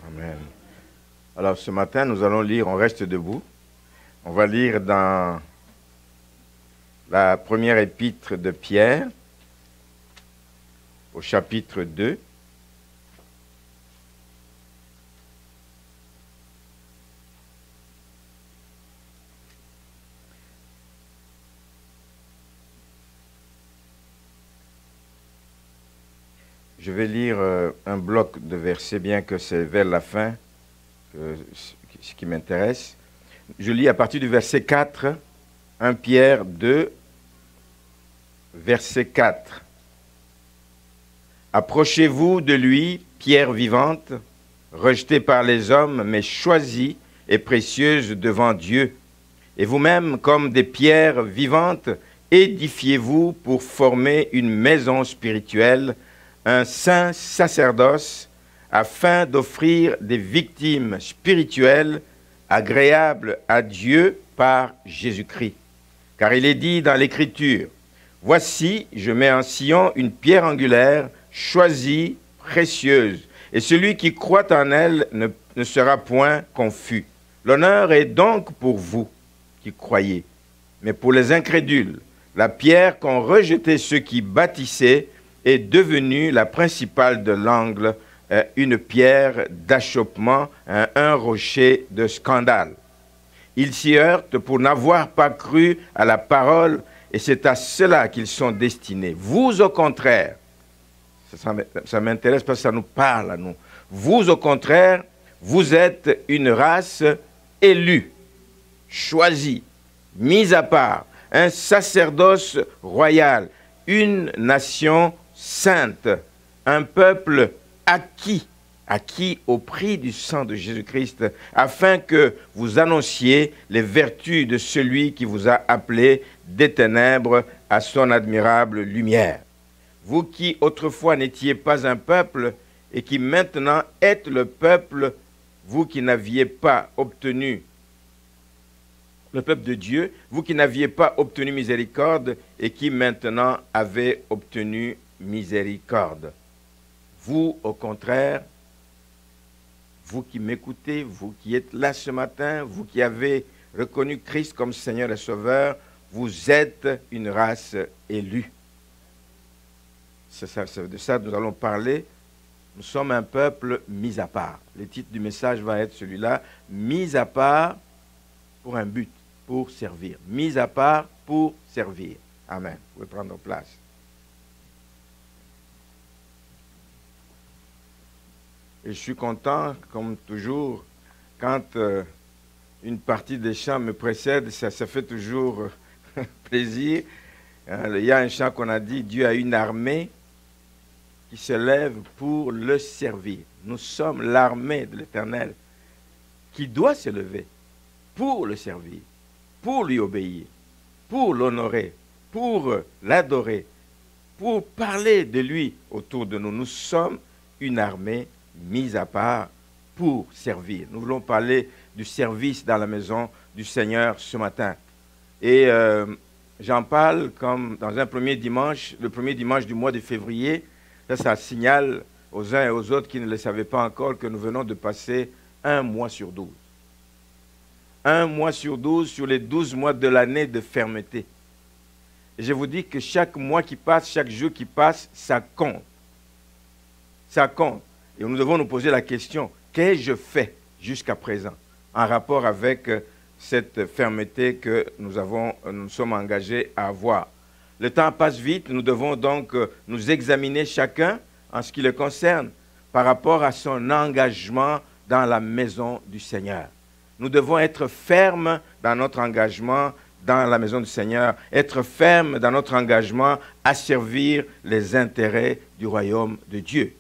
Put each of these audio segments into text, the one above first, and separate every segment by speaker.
Speaker 1: Amen. Alors ce matin, nous allons lire, on reste debout. On va lire dans la première épître de Pierre, au chapitre 2. Je vais lire un bloc de versets, bien que c'est vers la fin ce qui m'intéresse. Je lis à partir du verset 4, 1 Pierre 2, verset 4. Approchez-vous de lui, pierre vivante, rejetée par les hommes, mais choisie et précieuse devant Dieu. Et vous-même, comme des pierres vivantes, édifiez-vous pour former une maison spirituelle, un saint sacerdoce, afin d'offrir des victimes spirituelles agréables à Dieu par Jésus-Christ. Car il est dit dans l'Écriture, « Voici, je mets en Sion une pierre angulaire, choisie, précieuse, et celui qui croit en elle ne sera point confus. L'honneur est donc pour vous qui croyez. Mais pour les incrédules, la pierre qu'ont rejetée ceux qui bâtissaient est devenue la principale de l'angle, une pierre d'achoppement, un rocher de scandale. Ils s'y heurtent pour n'avoir pas cru à la parole, et c'est à cela qu'ils sont destinés. Vous, au contraire, ça m'intéresse parce que ça nous parle à nous. Vous, au contraire, vous êtes une race élue, choisie, mise à part, un sacerdoce royal, une nation sainte, un peuple acquis au prix du sang de Jésus-Christ, afin que vous annonciez les vertus de celui qui vous a appelé des ténèbres à son admirable lumière. Vous qui autrefois n'étiez pas un peuple et qui maintenant êtes le peuple, vous qui n'aviez pas obtenu le peuple de Dieu, vous qui n'aviez pas obtenu miséricorde et qui maintenant avez obtenu miséricorde. Vous, au contraire, vous qui m'écoutez, vous qui êtes là ce matin, vous qui avez reconnu Christ comme Seigneur et Sauveur, vous êtes une race élue. C'est de ça que nous allons parler. Nous sommes un peuple mis à part. Le titre du message va être celui-là, mis à part pour un but, pour servir. Mis à part pour servir. Amen. Vous pouvez prendre place. Et je suis content, comme toujours, quand une partie des chants me précède, ça fait toujours plaisir. Il y a un chant qu'on a dit, Dieu a une armée qui se lève pour le servir. Nous sommes l'armée de l'Éternel qui doit se lever pour le servir, pour lui obéir, pour l'honorer, pour l'adorer, pour parler de lui autour de nous. Nous sommes une armée mise à part pour servir. Nous voulons parler du service dans la maison du Seigneur ce matin. Et j'en parle comme dans un premier dimanche, le premier dimanche du mois de février. Ça signale aux uns et aux autres qui ne le savaient pas encore que nous venons de passer un mois sur 12. Un mois sur 12 sur les 12 mois de l'année de fermeté. Et je vous dis que chaque mois qui passe, chaque jour qui passe, ça compte. Ça compte. Et nous devons nous poser la question, qu'ai-je fait jusqu'à présent en rapport avec cette fermeté que nous sommes engagés à avoir? Le temps passe vite, nous devons donc nous examiner chacun en ce qui le concerne par rapport à son engagement dans la maison du Seigneur. Nous devons être fermes dans notre engagement dans la maison du Seigneur, être fermes dans notre engagement à servir les intérêts du royaume de Dieu.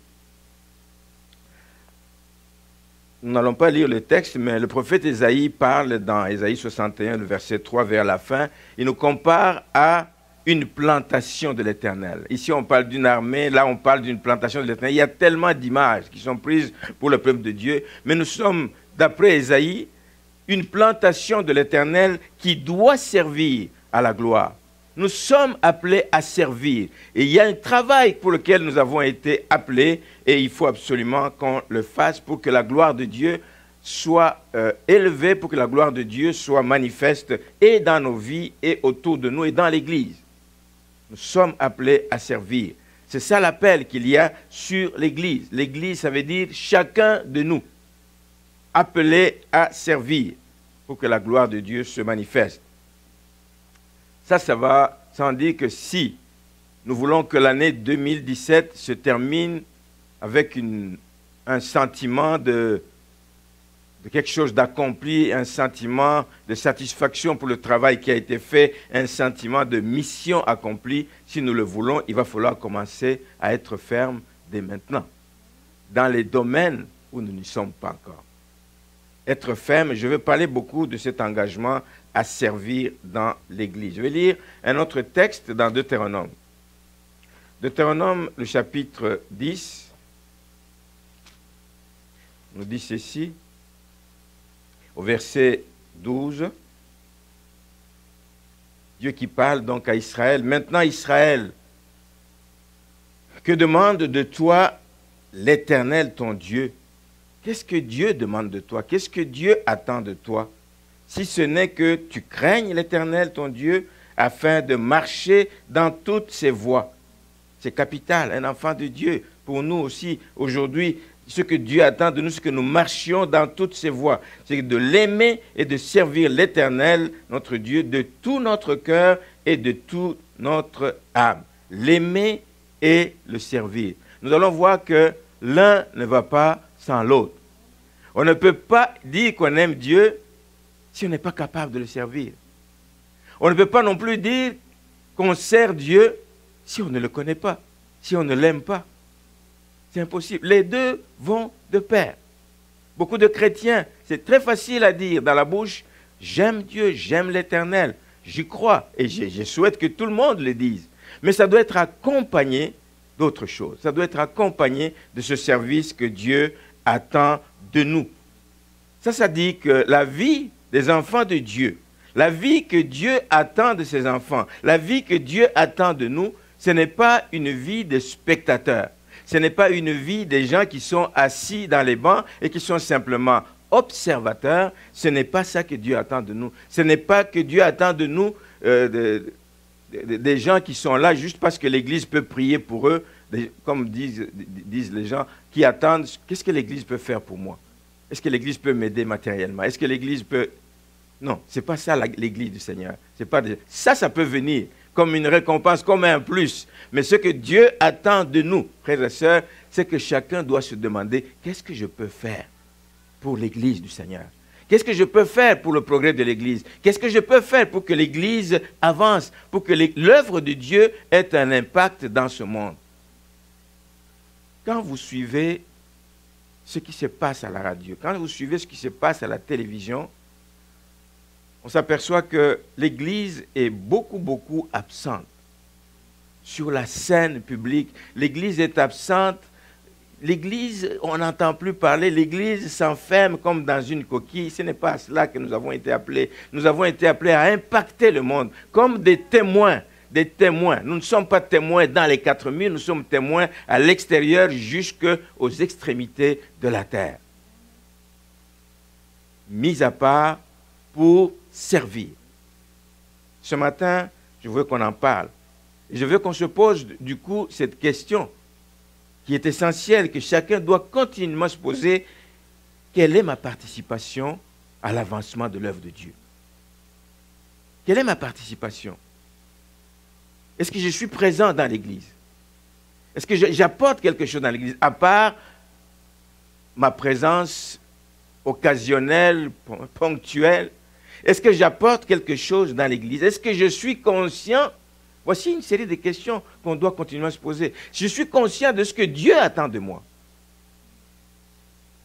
Speaker 1: Nous n'allons pas lire le texte, mais le prophète Ésaïe parle dans Ésaïe 61, le verset 3 vers la fin. Il nous compare à une plantation de l'Éternel. Ici, on parle d'une armée, là, on parle d'une plantation de l'Éternel. Il y a tellement d'images qui sont prises pour le peuple de Dieu, mais nous sommes, d'après Ésaïe, une plantation de l'Éternel qui doit servir à la gloire. Nous sommes appelés à servir. Et il y a un travail pour lequel nous avons été appelés et il faut absolument qu'on le fasse pour que la gloire de Dieu soit élevée, pour que la gloire de Dieu soit manifeste et dans nos vies et autour de nous et dans l'Église. Nous sommes appelés à servir. C'est ça l'appel qu'il y a sur l'Église. L'Église, ça veut dire chacun de nous, appelé à servir pour que la gloire de Dieu se manifeste. Ça va sans dire que si nous voulons que l'année 2017 se termine avec un sentiment de quelque chose d'accompli, un sentiment de satisfaction pour le travail qui a été fait, un sentiment de mission accomplie. Si nous le voulons, il va falloir commencer à être ferme dès maintenant, dans les domaines où nous n'y sommes pas encore. Être ferme, je veux parler beaucoup de cet engagement à servir dans l'Église. Je vais lire un autre texte dans Deutéronome. Deutéronome, le chapitre 10, nous dit ceci. Au verset 12, Dieu qui parle donc à Israël. Maintenant, Israël, que demande de toi l'Éternel, ton Dieu? Qu'est-ce que Dieu demande de toi? Qu'est-ce que Dieu attend de toi? Si ce n'est que tu craignes l'Éternel, ton Dieu, afin de marcher dans toutes ses voies. C'est capital, un enfant de Dieu. Pour nous aussi, aujourd'hui, ce que Dieu attend de nous, c'est que nous marchions dans toutes ses voies. C'est de l'aimer et de servir l'Éternel, notre Dieu, de tout notre cœur et de toute notre âme. L'aimer et le servir. Nous allons voir que l'un ne va pas sans l'autre. On ne peut pas dire qu'on aime Dieu si on n'est pas capable de le servir. On ne peut pas non plus dire qu'on sert Dieu si on ne le connaît pas, si on ne l'aime pas. C'est impossible. Les deux vont de pair. Beaucoup de chrétiens, c'est très facile à dire dans la bouche, j'aime Dieu, j'aime l'Éternel, j'y crois et je souhaite que tout le monde le dise. Mais ça doit être accompagné d'autre chose. Ça doit être accompagné de ce service que Dieu attend de nous. Ça dit que la vie des enfants de Dieu, la vie que Dieu attend de ses enfants, la vie que Dieu attend de nous, ce n'est pas une vie de spectateurs. Ce n'est pas une vie des gens qui sont assis dans les bancs et qui sont simplement observateurs. Ce n'est pas ça que Dieu attend de nous. Ce n'est pas que Dieu attend de nous des gens qui sont là juste parce que l'Église peut prier pour eux, comme disent les gens, qui attendent, qu'est-ce que l'Église peut faire pour moi? Est-ce que l'Église peut m'aider matériellement? Est-ce que l'Église peut... Non, ce n'est pas ça l'Église du Seigneur. Ça peut venir comme une récompense, comme un plus. Mais ce que Dieu attend de nous, frères et sœurs, c'est que chacun doit se demander, qu'est-ce que je peux faire pour l'Église du Seigneur? Qu'est-ce que je peux faire pour le progrès de l'Église? Qu'est-ce que je peux faire pour que l'Église avance, pour que l'œuvre de Dieu ait un impact dans ce monde? Quand vous suivez ce qui se passe à la radio, quand vous suivez ce qui se passe à la télévision, on s'aperçoit que l'Église est beaucoup absente sur la scène publique. L'Église est absente. L'Église, on n'entend plus parler. L'Église s'enferme comme dans une coquille. Ce n'est pas à cela que nous avons été appelés. Nous avons été appelés à impacter le monde comme des témoins. Des témoins. Nous ne sommes pas témoins dans les 4 murs, nous sommes témoins à l'extérieur jusqu'aux extrémités de la terre. Mis à part pour servir. Ce matin, je veux qu'on en parle. Et je veux qu'on se pose du coup cette question qui est essentielle, que chacun doit continuellement se poser. Quelle est ma participation à l'avancement de l'œuvre de Dieu? Quelle est ma participation? Est-ce que je suis présent dans l'Église? Est-ce que j'apporte quelque chose dans l'Église, à part ma présence occasionnelle, ponctuelle? Est-ce que j'apporte quelque chose dans l'Église? Est-ce que je suis conscient? Voici une série de questions qu'on doit continuer à se poser. Je suis conscient de ce que Dieu attend de moi.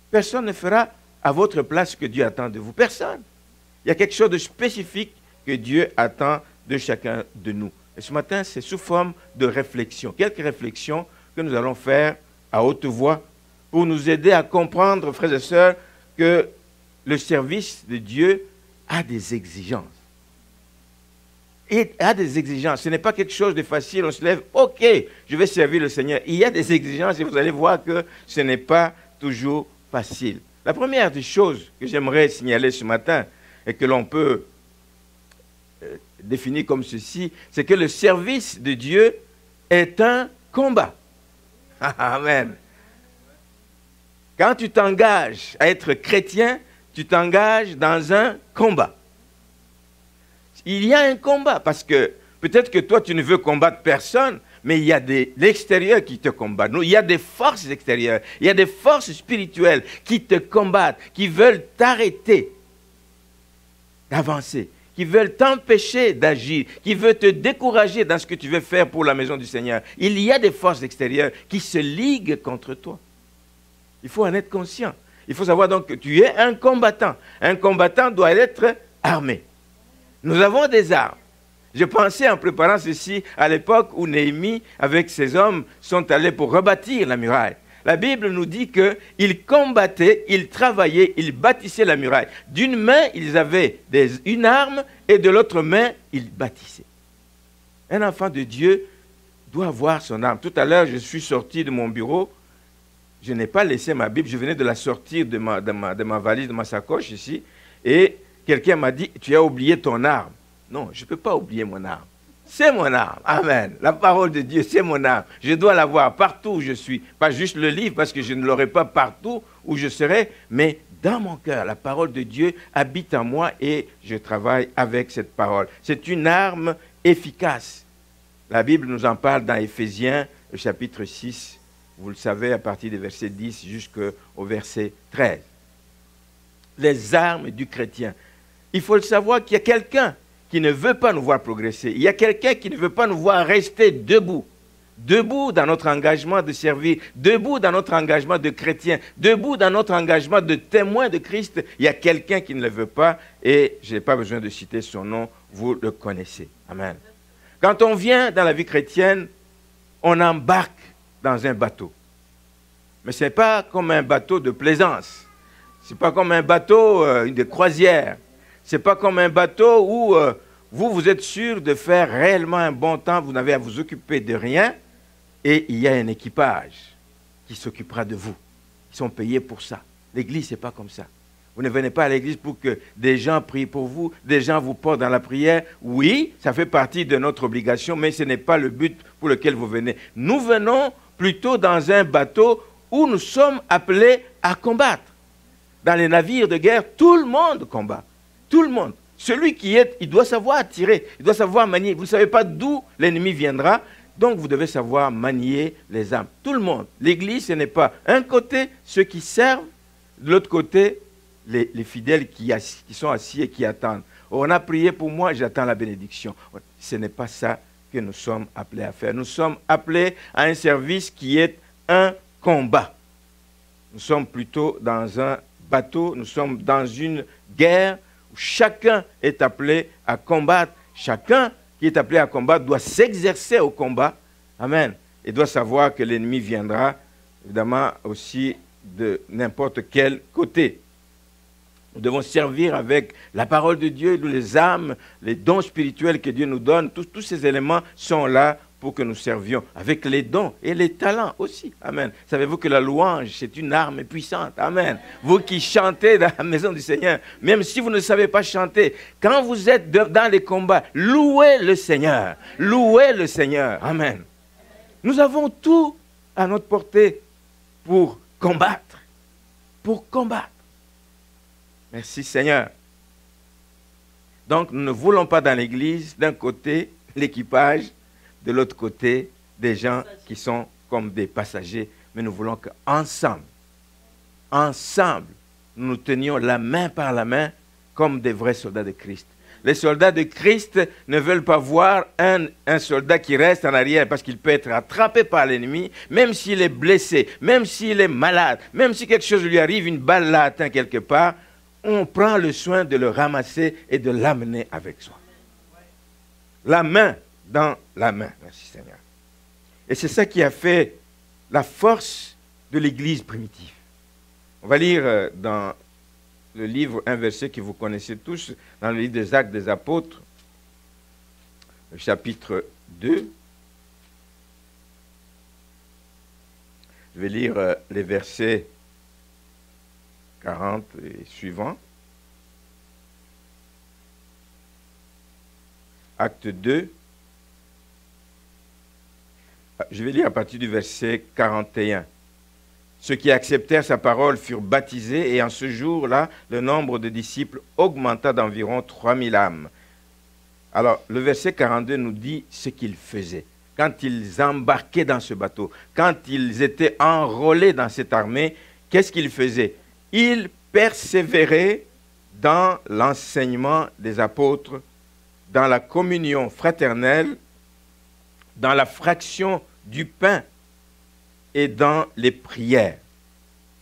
Speaker 1: Personne ne fera à votre place ce que Dieu attend de vous. Personne. Il y a quelque chose de spécifique que Dieu attend de chacun de nous. Et ce matin, c'est sous forme de réflexion. Quelques réflexions que nous allons faire à haute voix pour nous aider à comprendre, frères et sœurs, que le service de Dieu a des exigences. il y a des exigences. Ce n'est pas quelque chose de facile. On se lève, ok, je vais servir le Seigneur. Il y a des exigences et vous allez voir que ce n'est pas toujours facile. La première des choses que j'aimerais signaler ce matin et que l'on peut définir comme ceci, c'est que le service de Dieu est un combat. Amen. Quand tu t'engages à être chrétien, tu t'engages dans un combat. Il y a un combat parce que peut-être que toi, tu ne veux combattre personne, mais il y a l'extérieur qui te combat. Il y a des forces extérieures, il y a des forces spirituelles qui te combattent, qui veulent t'arrêter d'avancer, qui veulent t'empêcher d'agir, qui veulent te décourager dans ce que tu veux faire pour la maison du Seigneur. Il y a des forces extérieures qui se liguent contre toi. Il faut en être conscient. Il faut savoir donc que tu es un combattant. Un combattant doit être armé. Nous avons des armes. Je pensais en préparant ceci à l'époque où Néhémie, avec ses hommes, sont allés pour rebâtir la muraille. La Bible nous dit qu'ils combattaient, ils travaillaient, ils bâtissaient la muraille. D'une main, ils avaient une arme et de l'autre main, ils bâtissaient. Un enfant de Dieu doit avoir son arme. Tout à l'heure, je suis sorti de mon bureau. Je n'ai pas laissé ma Bible. Je venais de la sortir de ma valise, de ma sacoche ici. Et quelqu'un m'a dit, tu as oublié ton arme. Non, je ne peux pas oublier mon arme. C'est mon arme. Amen. La parole de Dieu, c'est mon arme. Je dois l'avoir partout où je suis. Pas juste le livre, parce que je ne l'aurai pas partout où je serai, mais dans mon cœur. La parole de Dieu habite en moi et je travaille avec cette parole. C'est une arme efficace. La Bible nous en parle dans Éphésiens, le chapitre 6. Vous le savez, à partir du verset 10 jusqu'au verset 13. Les armes du chrétien. Il faut le savoir qu'il y a quelqu'un qui ne veut pas nous voir progresser. Il y a quelqu'un qui ne veut pas nous voir rester debout. Debout dans notre engagement de servir, debout dans notre engagement de chrétien, debout dans notre engagement de témoin de Christ. Il y a quelqu'un qui ne le veut pas et je n'ai pas besoin de citer son nom, vous le connaissez. Amen. Quand on vient dans la vie chrétienne, on embarque dans un bateau. Mais ce n'est pas comme un bateau de plaisance. Ce n'est pas comme un bateau de croisière. Ce n'est pas comme un bateau où vous êtes sûr de faire réellement un bon temps, vous n'avez à vous occuper de rien, et il y a un équipage qui s'occupera de vous. Ils sont payés pour ça. L'église, ce n'est pas comme ça. Vous ne venez pas à l'église pour que des gens prient pour vous, des gens vous portent dans la prière. Oui, ça fait partie de notre obligation, mais ce n'est pas le but pour lequel vous venez. Nous venons plutôt dans un bateau où nous sommes appelés à combattre. Dans les navires de guerre, tout le monde combat. Tout le monde. Celui qui est, il doit savoir tirer, il doit savoir manier. Vous ne savez pas d'où l'ennemi viendra, donc vous devez savoir manier les armes. Tout le monde. L'église, ce n'est pas un côté ceux qui servent, de l'autre côté les fidèles qui sont assis et qui attendent. On a prié pour moi, j'attends la bénédiction. Ce n'est pas ça que nous sommes appelés à faire. Nous sommes appelés à un service qui est un combat. Nous sommes plutôt dans un bateau, nous sommes dans une guerre où chacun est appelé à combattre. Chacun qui est appelé à combattre doit s'exercer au combat. Amen. Et doit savoir que l'ennemi viendra, évidemment, aussi de n'importe quel côté. Nous devons servir avec la parole de Dieu, les âmes, les dons spirituels que Dieu nous donne. Tous ces éléments sont là pour que nous servions, avec les dons et les talents aussi. Amen. Savez-vous que la louange, c'est une arme puissante. Amen. Vous qui chantez dans la maison du Seigneur, même si vous ne savez pas chanter, quand vous êtes dans les combats, louez le Seigneur. Louez le Seigneur. Amen. Nous avons tout à notre portée pour combattre. Pour combattre. Merci Seigneur. Donc nous ne voulons pas dans l'église, d'un côté, l'équipage, de l'autre côté, des gens qui sont comme des passagers, mais nous voulons qu'ensemble, nous nous tenions la main par la main comme des vrais soldats de Christ. Les soldats de Christ ne veulent pas voir un soldat qui reste en arrière parce qu'il peut être attrapé par l'ennemi, même s'il est blessé, même s'il est malade, même si quelque chose lui arrive, une balle l'a atteint quelque part, on prend le soin de le ramasser et de l'amener avec soi. La main dans la main. Merci Seigneur. Et c'est ça qui a fait la force de l'Église primitive. On va lire dans le livre un verset que vous connaissez tous, dans le livre des Actes des Apôtres, chapitre 2. Je vais lire les versets 40 et suivants. Acte 2. Je vais lire à partir du verset 41. Ceux qui acceptèrent sa parole furent baptisés et en ce jour-là, le nombre de disciples augmenta d'environ 3000 âmes. Alors, le verset 42 nous dit ce qu'ils faisaient. Quand ils embarquaient dans ce bateau, quand ils étaient enrôlés dans cette armée, qu'est-ce qu'ils faisaient? Ils persévéraient dans l'enseignement des apôtres, dans la communion fraternelle, dans la fraction du pain et dans les prières.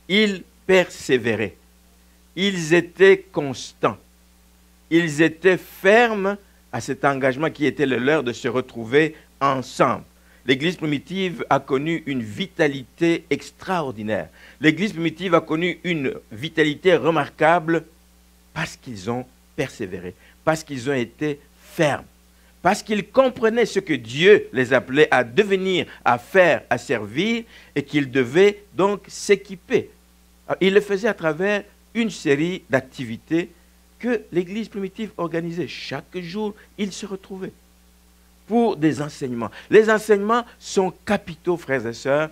Speaker 1: Ils persévéraient. Ils étaient constants. Ils étaient fermes à cet engagement qui était le leur de se retrouver ensemble. L'Église primitive a connu une vitalité extraordinaire. L'Église primitive a connu une vitalité remarquable parce qu'ils ont persévéré, parce qu'ils ont été fermes, parce qu'ils comprenaient ce que Dieu les appelait à devenir, à faire, à servir, et qu'ils devaient donc s'équiper. Ils le faisaient à travers une série d'activités que l'Église primitive organisait. Chaque jour, ils se retrouvaient pour des enseignements. Les enseignements sont capitaux, frères et sœurs,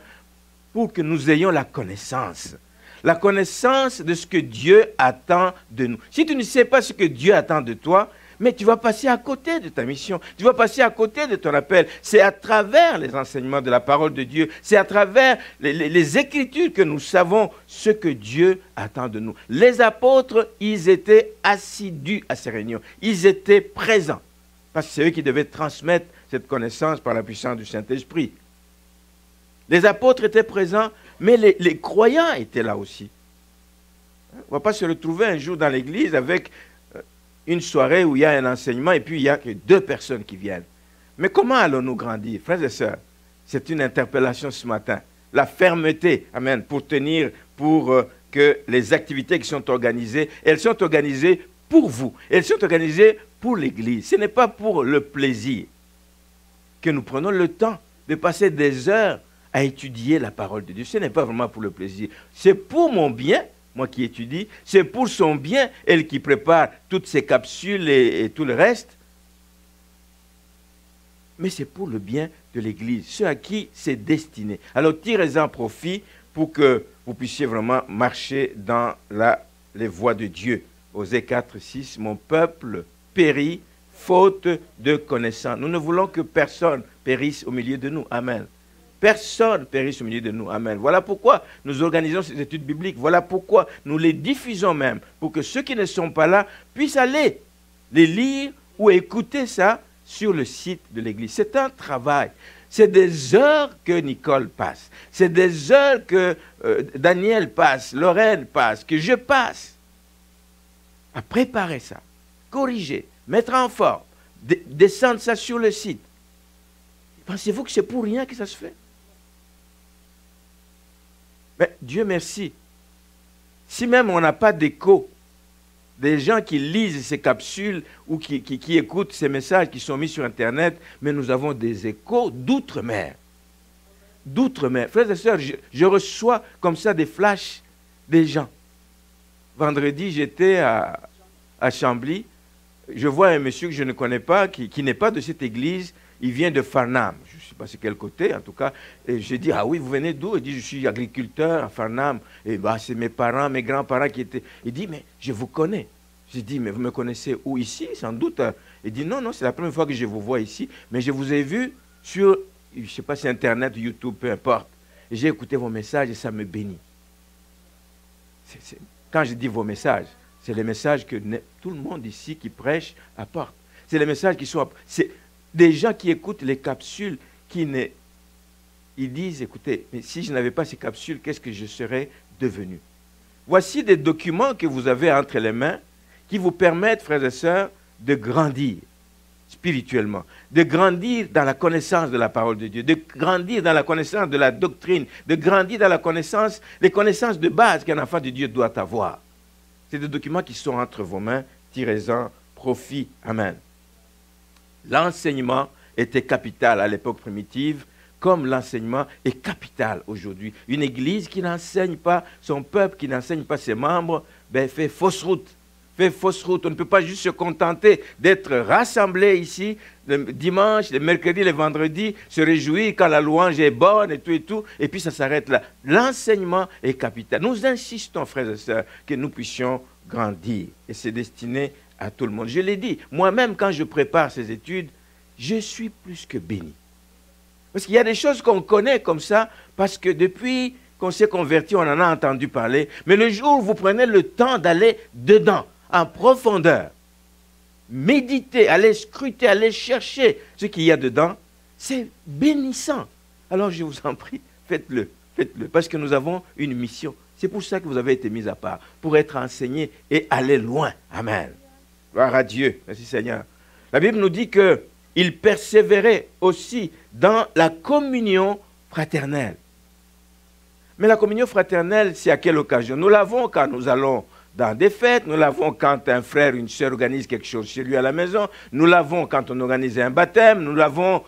Speaker 1: pour que nous ayons la connaissance de ce que Dieu attend de nous. Si tu ne sais pas ce que Dieu attend de toi, mais tu vas passer à côté de ta mission, tu vas passer à côté de ton appel. C'est à travers les enseignements de la parole de Dieu, c'est à travers les Écritures que nous savons ce que Dieu attend de nous. Les apôtres, ils étaient assidus à ces réunions, ils étaient présents, parce que c'est eux qui devaient transmettre cette connaissance par la puissance du Saint-Esprit. Les apôtres étaient présents, mais les croyants étaient là aussi. On ne va pas se retrouver un jour dans l'église avec une soirée où il y a un enseignement et puis il n'y a que 2 personnes qui viennent. Mais comment allons-nous grandir, frères et sœurs? C'est une interpellation ce matin. La fermeté, amen, pour tenir, pour que les activités qui sont organisées, elles sont organisées pour vous. Elles sont organisées pour l'Église. Ce n'est pas pour le plaisir que nous prenons le temps de passer des heures à étudier la parole de Dieu. Ce n'est pas vraiment pour le plaisir. C'est pour mon bien, moi qui étudie, c'est pour son bien, elle qui prépare toutes ces capsules et tout le reste. Mais c'est pour le bien de l'Église, ceux à qui c'est destiné. Alors tirez-en profit pour que vous puissiez vraiment marcher dans les voies de Dieu. Osée 4, 6, mon peuple périt faute de connaissance. Nous ne voulons que personne périsse au milieu de nous. Amen. Personne périsse au milieu de nous. Amen. Voilà pourquoi nous organisons ces études bibliques. Voilà pourquoi nous les diffusons même, pour que ceux qui ne sont pas là puissent aller les lire ou écouter ça sur le site de l'Église. C'est un travail. C'est des heures que Nicole passe. C'est des heures que Daniel passe, Lorraine passe, que je passe à préparer ça, corriger, mettre en forme, descendre ça sur le site. Pensez-vous que c'est pour rien que ça se fait? Mais Dieu merci. Si même on n'a pas d'écho, des gens qui lisent ces capsules ou qui écoutent ces messages qui sont mis sur Internet, mais nous avons des échos d'outre-mer. D'outre-mer. Frères et sœurs, je reçois comme ça des flashs des gens. Vendredi, j'étais à Chambly. Je vois un monsieur que je ne connais pas, qui n'est pas de cette église. Il vient de Farnham. Je ne sais pas c'est quel côté, en tout cas. Et je dis, ah oui, vous venez d'où? Il dit, je suis agriculteur à Farnham. Et bah, c'est mes parents, mes grands-parents qui étaient... Il dit, mais je vous connais. J'ai dit, mais vous me connaissez où? Ici, sans doute. Il dit, non, c'est la première fois que je vous vois ici. Mais je vous ai vu sur, je ne sais pas si Internet, YouTube, peu importe. Et j'ai écouté vos messages et ça me bénit. Quand je dis vos messages, c'est les messages que tout le monde ici qui prêche apporte. C'est les messages qui sont... C'est des gens qui écoutent les capsules, ils disent, écoutez, mais si je n'avais pas ces capsules, qu'est-ce que je serais devenu? Voici des documents que vous avez entre les mains qui vous permettent, frères et sœurs, de grandir spirituellement, de grandir dans la connaissance de la parole de Dieu, de grandir dans la connaissance de la doctrine, de grandir dans la connaissance, les connaissances de base qu'un enfant de Dieu doit avoir. C'est des documents qui sont entre vos mains, tirez-en profit. Amen. L'enseignement était capital à l'époque primitive, comme l'enseignement est capital aujourd'hui. Une église qui n'enseigne pas son peuple, qui n'enseigne pas ses membres, ben, fait fausse route. Fait fausse route. On ne peut pas juste se contenter d'être rassemblés ici le dimanche, le mercredi, le vendredi, se réjouir quand la louange est bonne et tout, et puis ça s'arrête là. L'enseignement est capital. Nous insistons, frères et sœurs, que nous puissions grandir. Et c'est destiné à tout le monde. Je l'ai dit, moi-même, quand je prépare ces études, je suis plus que béni. Parce qu'il y a des choses qu'on connaît comme ça, parce que depuis qu'on s'est converti, on en a entendu parler. Mais le jour où vous prenez le temps d'aller dedans, en profondeur, méditer, aller scruter, aller chercher ce qu'il y a dedans, c'est bénissant. Alors je vous en prie, faites-le, faites-le, parce que nous avons une mission. C'est pour ça que vous avez été mis à part, pour être enseigné et aller loin. Amen. Gloire à Dieu. Merci Seigneur. La Bible nous dit qu'il persévérait aussi dans la communion fraternelle. Mais la communion fraternelle, c'est à quelle occasion? Nous l'avons quand nous allons dans des fêtes, nous l'avons quand un frère, une sœur organise quelque chose chez lui à la maison, nous l'avons quand on organise un baptême, nous l'avons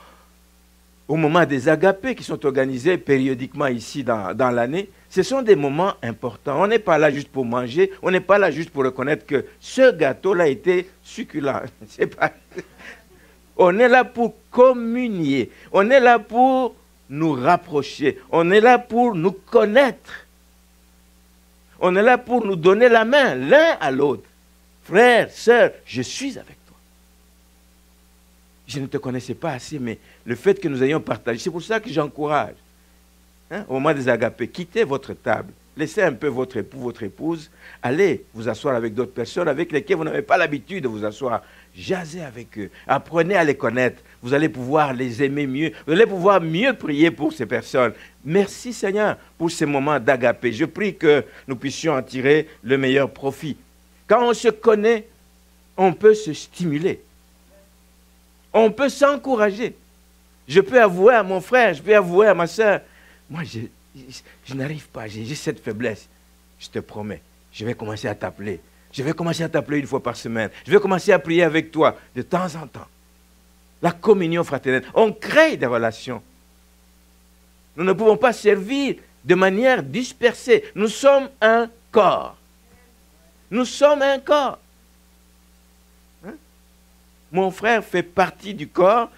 Speaker 1: au moment des agapés qui sont organisés périodiquement ici dans l'année. Ce sont des moments importants. On n'est pas là juste pour manger, on n'est pas là juste pour reconnaître que ce gâteau-là était succulent. C'est pas... On est là pour communier, on est là pour nous rapprocher, on est là pour nous connaître. On est là pour nous donner la main l'un à l'autre. Frère, sœur, je suis avec toi. Je ne te connaissais pas assez, mais le fait que nous ayons partagé, c'est pour ça que j'encourage. Au moment des agapés, quittez votre table. Laissez un peu votre époux, votre épouse. Allez vous asseoir avec d'autres personnes avec lesquelles vous n'avez pas l'habitude de vous asseoir. Jasez avec eux. Apprenez à les connaître. Vous allez pouvoir les aimer mieux. Vous allez pouvoir mieux prier pour ces personnes. Merci Seigneur pour ces moments d'agapé. Je prie que nous puissions en tirer le meilleur profit. Quand on se connaît, on peut se stimuler. On peut s'encourager. Je peux avouer à mon frère, je peux avouer à ma soeur, moi je n'arrive pas, j'ai cette faiblesse. Je te promets, je vais commencer à t'appeler. Je vais commencer à t'appeler une fois par semaine. Je vais commencer à prier avec toi de temps en temps. La communion fraternelle. On crée des relations. Nous ne pouvons pas servir de manière dispersée. Nous sommes un corps. Nous sommes un corps. Hein? Mon frère fait partie du corps.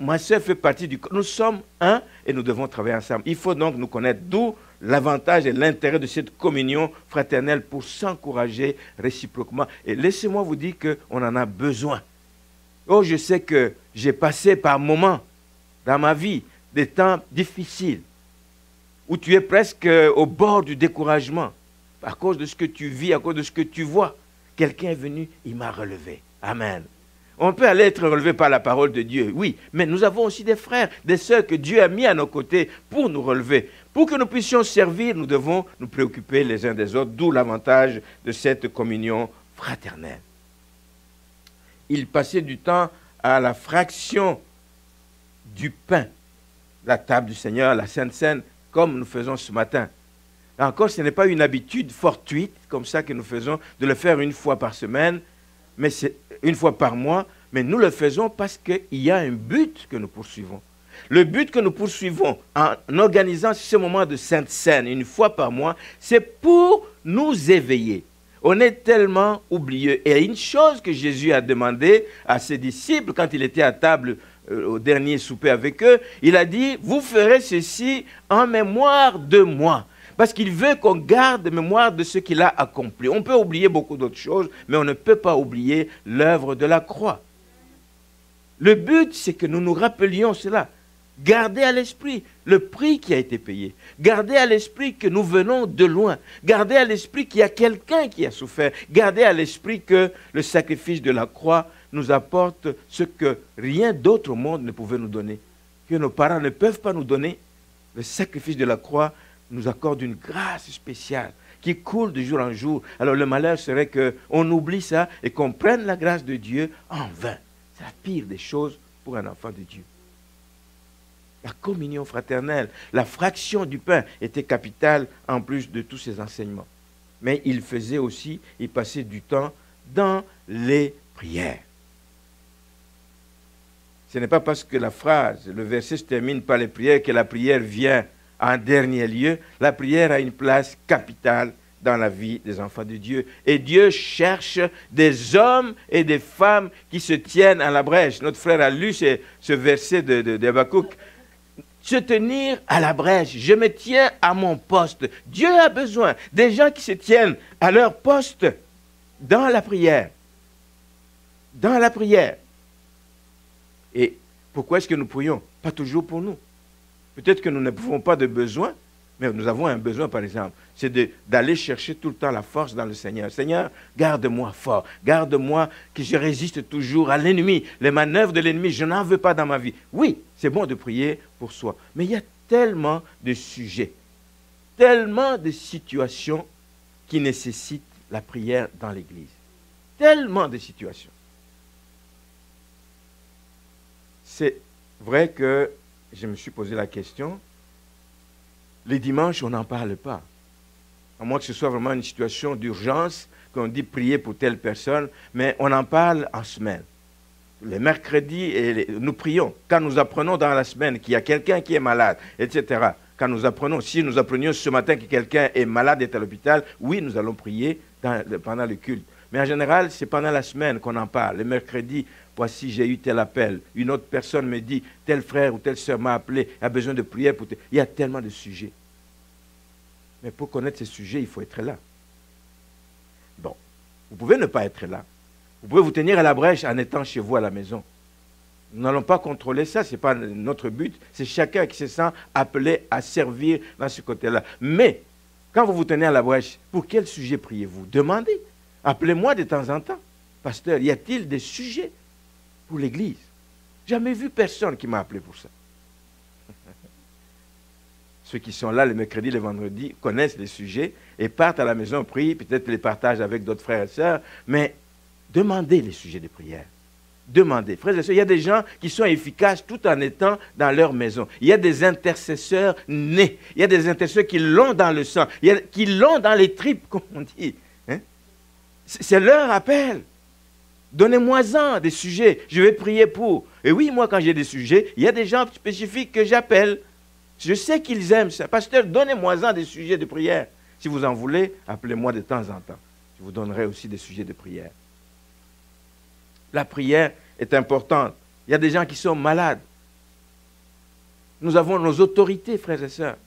Speaker 1: Ma soeur fait partie du corps. Nous sommes un et nous devons travailler ensemble. Il faut donc nous connaître, d'où l'avantage et l'intérêt de cette communion fraternelle pour s'encourager réciproquement. Et laissez-moi vous dire qu'on en a besoin. Oh, je sais que j'ai passé par moments dans ma vie des temps difficiles où tu es presque au bord du découragement à cause de ce que tu vis, à cause de ce que tu vois. Quelqu'un est venu, il m'a relevé. Amen. On peut aller être relevé par la parole de Dieu, oui, mais nous avons aussi des frères, des sœurs que Dieu a mis à nos côtés pour nous relever. Pour que nous puissions servir, nous devons nous préoccuper les uns des autres, d'où l'avantage de cette communion fraternelle. Il passait du temps à la fraction du pain, la table du Seigneur, la Sainte Seine, comme nous faisons ce matin. Encore, ce n'est pas une habitude fortuite, comme ça que nous faisons, de le faire une fois par semaine, mais c'est une fois par mois, mais nous le faisons parce qu'il y a un but que nous poursuivons. Le but que nous poursuivons en organisant ce moment de Sainte Seine une fois par mois, c'est pour nous éveiller. On est tellement oublieux. Et une chose que Jésus a demandé à ses disciples quand il était à table au dernier souper avec eux, il a dit, vous ferez ceci en mémoire de moi. Parce qu'il veut qu'on garde mémoire de ce qu'il a accompli. On peut oublier beaucoup d'autres choses, mais on ne peut pas oublier l'œuvre de la croix. Le but, c'est que nous nous rappelions cela. Gardez à l'esprit le prix qui a été payé. Gardez à l'esprit que nous venons de loin. Gardez à l'esprit qu'il y a quelqu'un qui a souffert. Gardez à l'esprit que le sacrifice de la croix nous apporte ce que rien d'autre au monde ne pouvait nous donner. Que nos parents ne peuvent pas nous donner. Le sacrifice de la croix nous accorde une grâce spéciale qui coule de jour en jour. Alors le malheur serait qu'on oublie ça et qu'on prenne la grâce de Dieu en vain. C'est la pire des choses pour un enfant de Dieu. La communion fraternelle, la fraction du pain était capitale en plus de tous ces enseignements. Mais il faisait aussi, il passait du temps dans les prières. Ce n'est pas parce que la phrase, le verset se termine par les prières que la prière vient en dernier lieu. La prière a une place capitale dans la vie des enfants de Dieu. Et Dieu cherche des hommes et des femmes qui se tiennent à la brèche. Notre frère a lu ce verset de Habakkuk. Se tenir à la brèche. Je me tiens à mon poste. Dieu a besoin des gens qui se tiennent à leur poste dans la prière. Dans la prière. Et pourquoi est-ce que nous prions? Pas toujours pour nous. Peut-être que nous ne pouvons pas de besoin, mais nous avons un besoin, par exemple. C'est d'aller chercher tout le temps la force dans le Seigneur. Seigneur, garde-moi fort. Garde-moi que je résiste toujours à l'ennemi. Les manœuvres de l'ennemi, je n'en veux pas dans ma vie. Oui, c'est bon de prier pour soi. Mais il y a tellement de sujets, tellement de situations qui nécessitent la prière dans l'Église. Tellement de situations. C'est vrai que je me suis posé la question, les dimanches, on n'en parle pas. À moins que ce soit vraiment une situation d'urgence, qu'on dit prier pour telle personne, mais on en parle en semaine. Les mercredis, nous prions. Quand nous apprenons dans la semaine qu'il y a quelqu'un qui est malade, etc. Quand nous apprenons, si nous apprenions ce matin que quelqu'un est malade et est à l'hôpital, oui, nous allons prier pendant le culte. Mais en général, c'est pendant la semaine qu'on en parle. Le mercredi, voici, j'ai eu tel appel. Une autre personne me dit, tel frère ou telle sœur m'a appelé, a besoin de prière pour... Il y a tellement de sujets. Mais pour connaître ces sujets, il faut être là. Bon, vous pouvez ne pas être là. Vous pouvez vous tenir à la brèche en étant chez vous à la maison. Nous n'allons pas contrôler ça, ce n'est pas notre but. C'est chacun qui se sent appelé à servir dans ce côté-là. Mais, quand vous vous tenez à la brèche, pour quel sujet priez-vous? Demandez. Appelez-moi de temps en temps. Pasteur, y a-t-il des sujets pour l'Église? Jamais vu personne qui m'a appelé pour ça. Ceux qui sont là le mercredi, le vendredi, connaissent les sujets et partent à la maison, prient, peut-être les partagent avec d'autres frères et sœurs, mais demandez les sujets de prière. Demandez. Frères et sœurs, il y a des gens qui sont efficaces tout en étant dans leur maison. Il y a des intercesseurs nés. Il y a des intercesseurs qui l'ont dans le sang, qui l'ont dans les tripes, comme on dit. Hein? C'est leur appel. Donnez-moi-en des sujets, je vais prier pour. Et oui, moi, quand j'ai des sujets, il y a des gens spécifiques que j'appelle. Je sais qu'ils aiment ça. Pasteur, donnez-moi-en des sujets de prière. Si vous en voulez, appelez-moi de temps en temps. Je vous donnerai aussi des sujets de prière. La prière est importante. Il y a des gens qui sont malades. Nous avons nos autorités, frères et sœurs.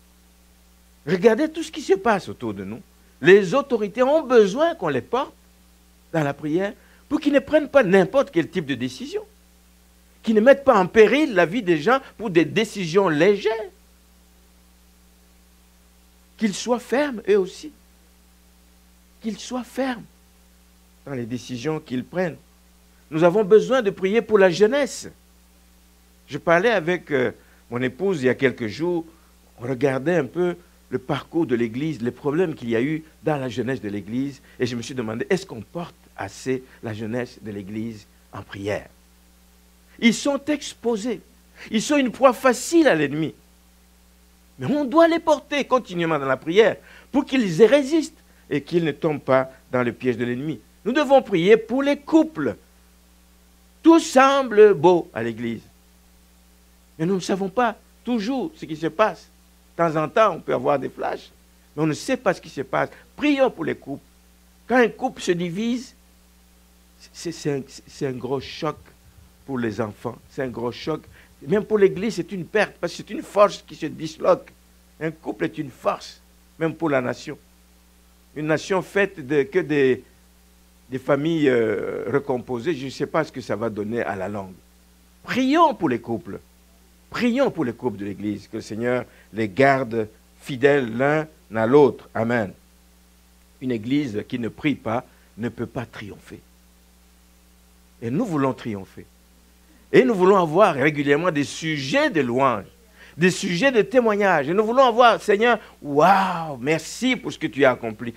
Speaker 1: Regardez tout ce qui se passe autour de nous. Les autorités ont besoin qu'on les porte dans la prière pour qu'ils ne prennent pas n'importe quel type de décision. Qu'ils ne mettent pas en péril la vie des gens pour des décisions légères. Qu'ils soient fermes, eux aussi. Qu'ils soient fermes dans les décisions qu'ils prennent. Nous avons besoin de prier pour la jeunesse. Je parlais avec mon épouse il y a quelques jours. On regardait un peu le parcours de l'Église, les problèmes qu'il y a eu dans la jeunesse de l'Église. Et je me suis demandé, est-ce qu'on porte assez la jeunesse de l'Église en prière? Ils sont exposés. Ils sont une proie facile à l'ennemi. Mais on doit les porter continuellement dans la prière pour qu'ils résistent et qu'ils ne tombent pas dans le piège de l'ennemi. Nous devons prier pour les couples. Tout semble beau à l'Église. Mais nous ne savons pas toujours ce qui se passe. De temps en temps, on peut avoir des flashs, mais on ne sait pas ce qui se passe. Prions pour les couples. Quand un couple se divise, c'est un gros choc pour les enfants. C'est un gros choc. Même pour l'Église, c'est une perte, parce que c'est une force qui se disloque. Un couple est une force, même pour la nation. Une nation faite que des familles recomposées, je ne sais pas ce que ça va donner à la longue. Prions pour les couples. Prions pour les couples de l'Église, que le Seigneur les garde fidèles l'un à l'autre. Amen. Une Église qui ne prie pas ne peut pas triompher. Et nous voulons triompher. Et nous voulons avoir régulièrement des sujets de louange, des sujets de témoignage. Et nous voulons avoir, Seigneur, waouh, merci pour ce que tu as accompli.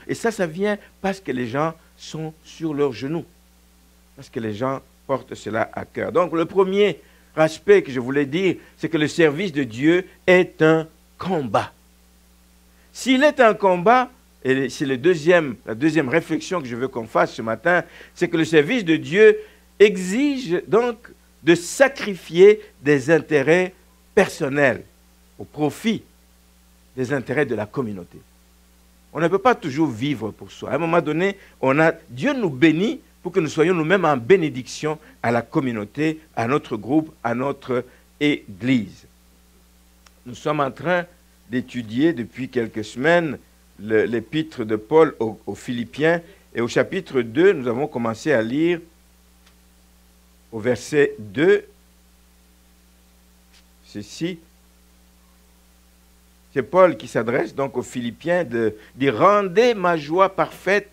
Speaker 1: Et ça vient parce que les gens sont sur leurs genoux. Parce que les gens portent cela à cœur. Donc le premier aspect que je voulais dire, c'est que le service de Dieu est un combat. S'il est un combat, et c'est la deuxième réflexion que je veux qu'on fasse ce matin, c'est que le service de Dieu exige donc de sacrifier des intérêts personnels au profit des intérêts de la communauté. On ne peut pas toujours vivre pour soi. À un moment donné, Dieu nous bénit pour que nous soyons nous-mêmes en bénédiction à la communauté, à notre groupe, à notre Église. Nous sommes en train d'étudier depuis quelques semaines l'épître de Paul aux Philippiens. Et au chapitre 2, nous avons commencé à lire au verset 2, ceci. C'est Paul qui s'adresse donc aux Philippiens de dire « Rendez ma joie parfaite,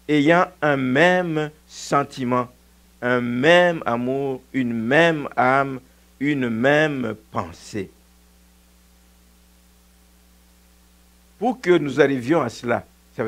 Speaker 1: ayant un même sentiment, un même amour, une même âme, une même pensée. » Pour que nous arrivions à cela,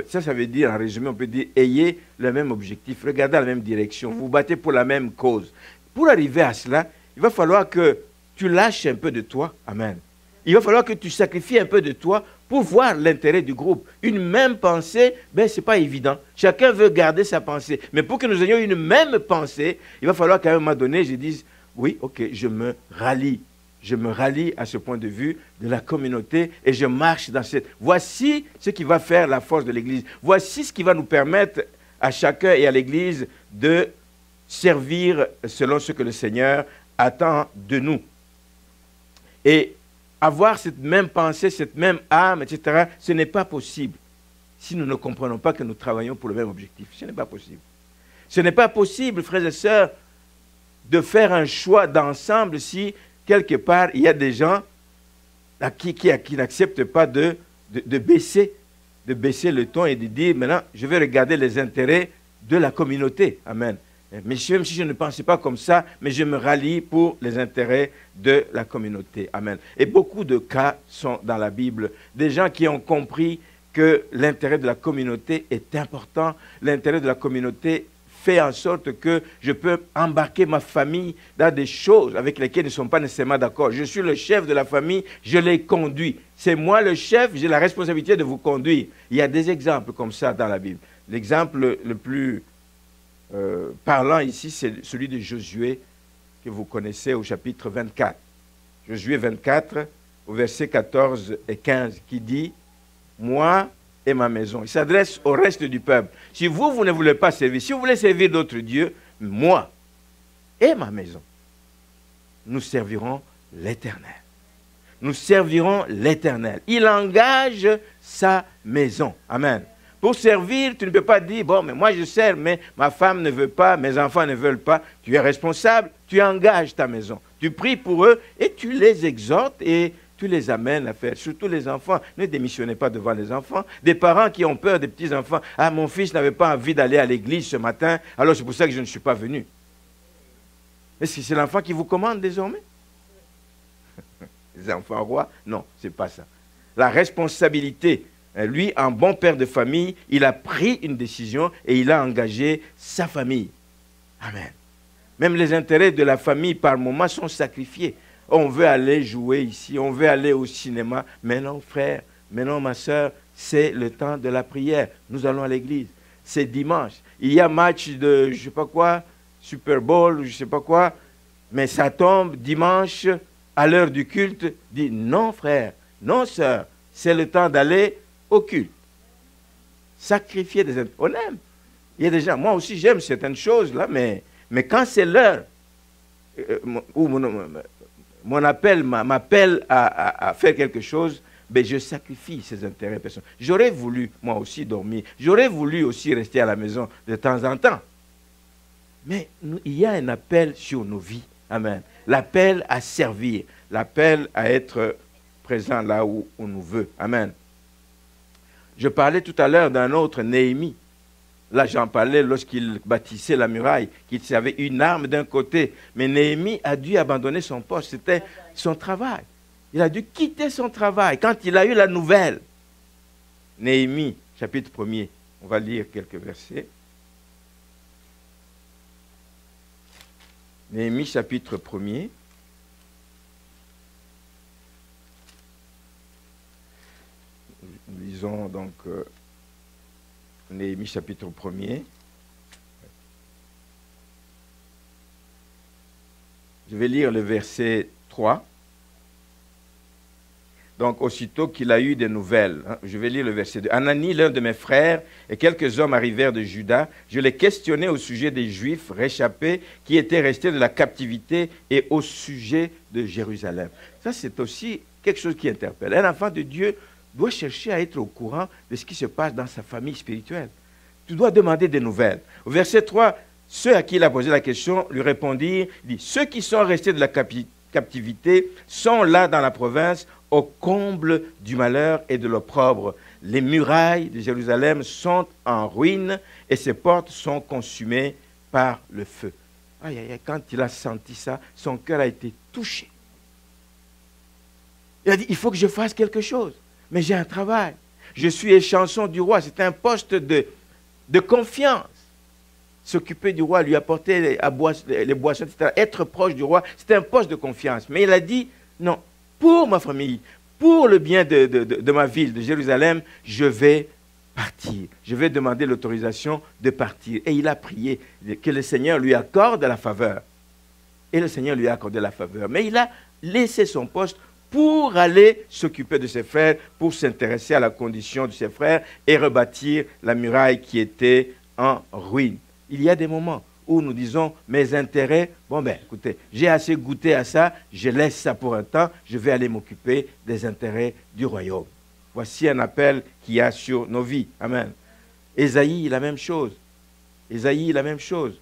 Speaker 1: ça veut dire, en résumé, on peut dire « Ayez le même objectif, regardez la même direction, vous vous battez pour la même cause. » Pour arriver à cela, il va falloir que tu lâches un peu de toi. Amen. Il va falloir que tu sacrifies un peu de toi pour voir l'intérêt du groupe. Une même pensée, ce n'est pas évident. Chacun veut garder sa pensée. Mais pour que nous ayons une même pensée, il va falloir qu'à un moment donné, je dise, oui, ok, je me rallie. Je me rallie à ce point de vue de la communauté et je marche dans cette... Voici ce qui va faire la force de l'Église. Voici ce qui va nous permettre à chacun et à l'Église de servir selon ce que le Seigneur attend de nous. Et avoir cette même pensée, cette même âme, etc., ce n'est pas possible si nous ne comprenons pas que nous travaillons pour le même objectif. Ce n'est pas possible. Ce n'est pas possible, frères et sœurs, de faire un choix d'ensemble si, quelque part, il y a des gens qui n'acceptent pas de baisser le ton et de dire, maintenant, je vais regarder les intérêts de la communauté. Amen. Mais même si je ne pensais pas comme ça, mais je me rallie pour les intérêts de la communauté. Amen. Et beaucoup de cas sont dans la Bible. Des gens qui ont compris que l'intérêt de la communauté est important. L'intérêt de la communauté fait en sorte que je peux embarquer ma famille dans des choses avec lesquelles ils ne sont pas nécessairement d'accord. Je suis le chef de la famille, je les conduis. C'est moi le chef, j'ai la responsabilité de vous conduire. Il y a des exemples comme ça dans la Bible. L'exemple le plus parlant ici, c'est celui de Josué, que vous connaissez au chapitre 24. Josué 24, au verset 14 et 15, qui dit « Moi et ma maison ». Il s'adresse au reste du peuple. Si vous ne voulez pas servir, si vous voulez servir d'autres dieux, moi et ma maison, nous servirons l'Éternel. Nous servirons l'Éternel. Il engage sa maison. Amen. Pour servir, tu ne peux pas dire, bon, mais moi je sers, mais ma femme ne veut pas, mes enfants ne veulent pas. Tu es responsable, tu engages ta maison. Tu pries pour eux et tu les exhortes et tu les amènes à faire. Surtout les enfants, ne démissionnez pas devant les enfants. Des parents qui ont peur des petits-enfants. Ah, mon fils n'avait pas envie d'aller à l'église ce matin, alors c'est pour ça que je ne suis pas venu. Est-ce que c'est l'enfant qui vous commande désormais? Les enfants rois? Non, ce n'est pas ça. La responsabilité, lui, en bon père de famille, il a pris une décision et il a engagé sa famille. Amen. Même les intérêts de la famille, par moments, sont sacrifiés. On veut aller jouer ici, on veut aller au cinéma. Mais non, frère, mais non, ma soeur, c'est le temps de la prière. Nous allons à l'église. C'est dimanche. Il y a match de, je ne sais pas quoi, Super Bowl, je ne sais pas quoi. Mais ça tombe dimanche, à l'heure du culte. Dit non, frère, non, sœur, c'est le temps d'aller au culte. Sacrifier des intérêts. On aime. Il y a des gens, moi aussi j'aime certaines choses, là, mais quand c'est l'heure, où mon appel m'appelle à faire quelque chose, ben je sacrifie ces intérêts personnels. J'aurais voulu, moi aussi, dormir. J'aurais voulu aussi rester à la maison de temps en temps. Mais il y a un appel sur nos vies. Amen. L'appel à servir. L'appel à être présent là où on nous veut. Amen. Je parlais tout à l'heure d'un autre, Néhémie. Là, j'en parlais lorsqu'il bâtissait la muraille, qu'il avait une arme d'un côté. Mais Néhémie a dû abandonner son poste. C'était son travail. Il a dû quitter son travail quand il a eu la nouvelle. Néhémie, chapitre 1er. On va lire quelques versets. Néhémie, chapitre 1er. Nous lisons donc Néhémie, chapitre 1er. Je vais lire le verset 3. Donc, aussitôt qu'il a eu des nouvelles, je vais lire le verset 2. Anani, l'un de mes frères, et quelques hommes arrivèrent de Juda. Je les questionnais au sujet des Juifs réchappés qui étaient restés de la captivité et au sujet de Jérusalem. Ça, c'est aussi quelque chose qui interpelle. Un enfant de Dieu doit chercher à être au courant de ce qui se passe dans sa famille spirituelle. Tu dois demander des nouvelles. Au verset 3, ceux à qui il a posé la question lui répondirent, dit, ceux qui sont restés de la captivité sont là dans la province, au comble du malheur et de l'opprobre. Les murailles de Jérusalem sont en ruine et ses portes sont consumées par le feu. Aïe, aïe, aïe, quand il a senti ça, son cœur a été touché. Il a dit, il faut que je fasse quelque chose, mais j'ai un travail. Je suis échanson du roi, c'est un poste de confiance. S'occuper du roi, lui apporter les boissons, etc. Être proche du roi, c'est un poste de confiance. Mais il a dit, non, pour ma famille, pour le bien de ma ville, de Jérusalem, je vais partir. Je vais demander l'autorisation de partir. Et il a prié que le Seigneur lui accorde la faveur. Et le Seigneur lui a accordé la faveur. Mais il a laissé son poste pour aller s'occuper de ses frères, pour s'intéresser à la condition de ses frères et rebâtir la muraille qui était en ruine. Il y a des moments où nous disons, mes intérêts, bon ben écoutez, j'ai assez goûté à ça, je laisse ça pour un temps, je vais aller m'occuper des intérêts du royaume. Voici un appel qu'il y a sur nos vies. Amen. Ésaïe, la même chose. Ésaïe, la même chose.